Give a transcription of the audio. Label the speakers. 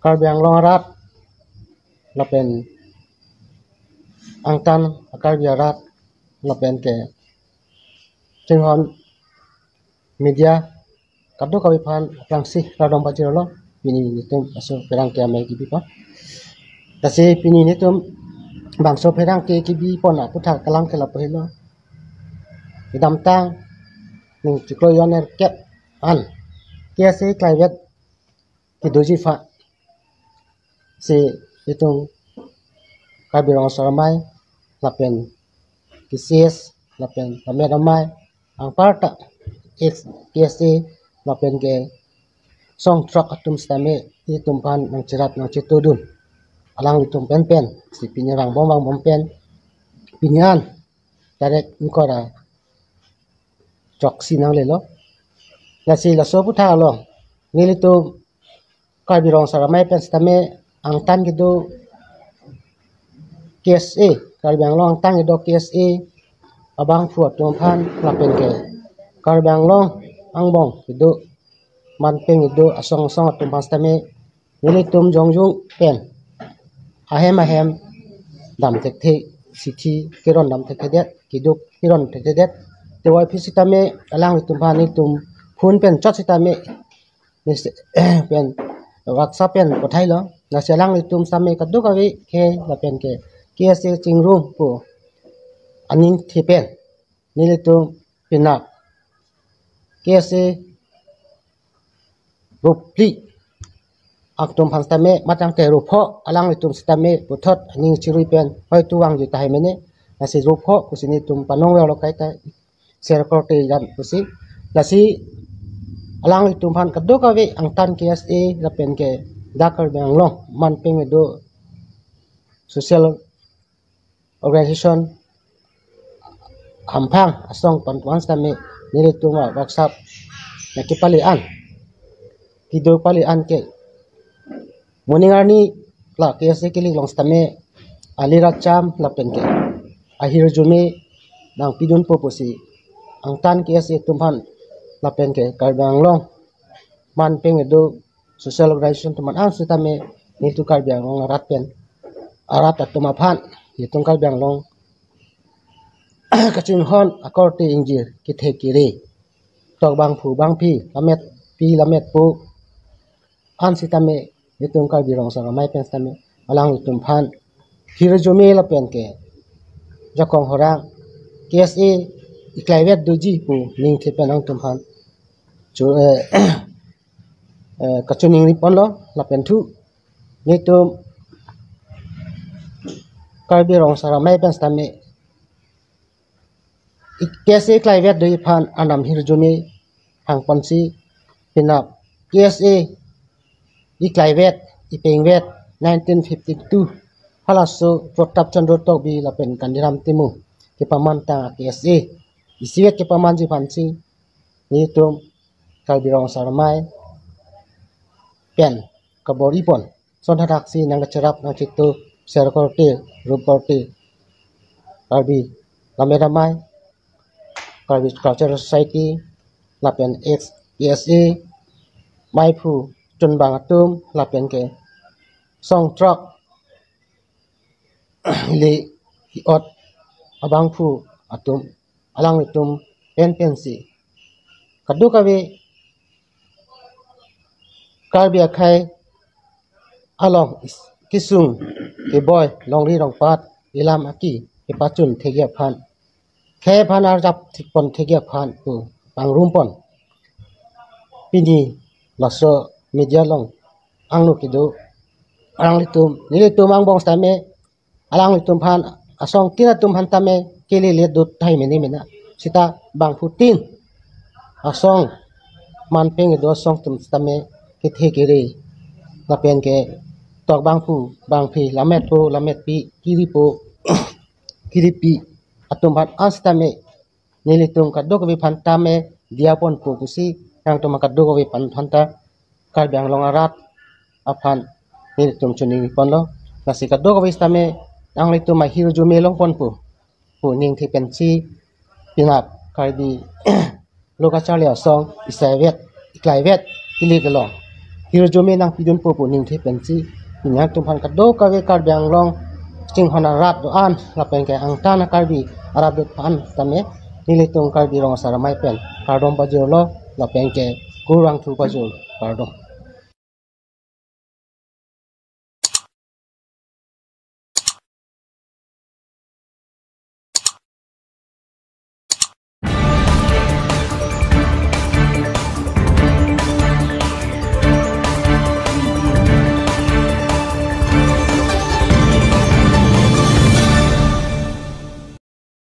Speaker 1: Karbi Anglong Arat lapen angtan Karbi Arat lapen ke Cinghon media kadu kawipan langsih radong pajirolo pini nitum aso perang ke amai kibi pa tasi pini nitum bangso perang ke kibi pona putar kalang ke lapehilo idam tang ning cikloyoner ket an kiasi klaivet kidoji fa si itung kabirong saramai lapen kisies lapen ramai ang parta kiasi lapen ke song truck atum stame itum pan nang cirat nang citudun alang itum pen si pinyarang bom pen pinyan direct ngkora chok sinang lelo la si la so putha lo nilitu kabirong saramai pen stame ang tan gitu KSA Karbang Long tang gitu KSA abang fuat tumpan lapen ke Karbang Long ang bong gitu manpeng itu asong tumpan stame nilitum jongjung pen ahem dam tek sithi kiron dam tek det kiduk kiron tek det tewai fisitame alang tumpan itum phun pen chot sitame pen WhatsApp pen kothai lo na selang itum same kadu kawi ke la pen ke kiasi chingrum pu aning thipen nilitum pinak kiasi rupli aktum phanstame matang te rupho alang itum stame puthot aning chirui pen hoi tuwang ju tai mene nasi rupho kusini tum panong lo kai ta share korte jan kusi lasi alang itum phan kadu kawi angtan KSA la pen ke dakar bang long man peng do social organization hampang asong pantuan stame nilitum WhatsApp nakipali an video pali an ke moningarni la KSA kili long stame alira cham la pen ke ahir jume nang pidun poposi angtan KSA tumhan la pen ke karbang long man peng do social organization teman ang sutame nitu karbang long arat pen arat atuma phan hitung karbang long kachin hon akorti injir kithe kire tok bang phu bang phi lamet pu an sitame nitung karbirong saramai pen stame alang itum phan hirjome la pen ke jakong horang KSA iklaivet doji pu ning the pen ang tum phan chu kachuning ri pon lo la pen thu nitum karbirong saramai pen stame KSA klaivet doi phan anam hirjome hang ponsi pinap KSA iklaivet ipengvet 1952 halaso protap chandro tok bi la pen kandiram timu ke pamanta KSA isiwet ke pamanji phansi nitum karbirong saramai pen kabori pon sonhadak si nang cerap nang citu share korte rup korte karbi lameramai karbi cultural society lapen KSA maipu chunbang atum lapen ke song truck le ot abang phu atum alang itum pensi kadu kawe karbi akhai along kisung ke boy longri rong pat ilam aki ke pachun thegya phan khe phan ar jap thikpon thegya phan pu pangrum pon pini laso media long angnu kidu alang litum nilitum ang bong stame alang litum phan asong tina tum han tame kele le dut thai mena sita bang putin asong man peng do song tum stame ke thekere la pen ke tok bang pu bang phi lamet pi kiripi atum phan astame nilitum kadok bi phan tame diapon pu kusi yang to makadok bi phan phanta karbang long arat aphan nilitum chuni pon lo nasi kadok bi stame ang litum ma hir jume long pon pu ning thi pensi pinap kardi lokachale song isaivet klaivet kili gelong hirjome nang pidun popo ning the pensi nya tumhan kado kawe kar byang long ching hona rat do an la pen ke ang tan karbi arab do pan tame nilitung karbi rong saramai pen kardom bajolo la pen ke kurang thu bajol kardom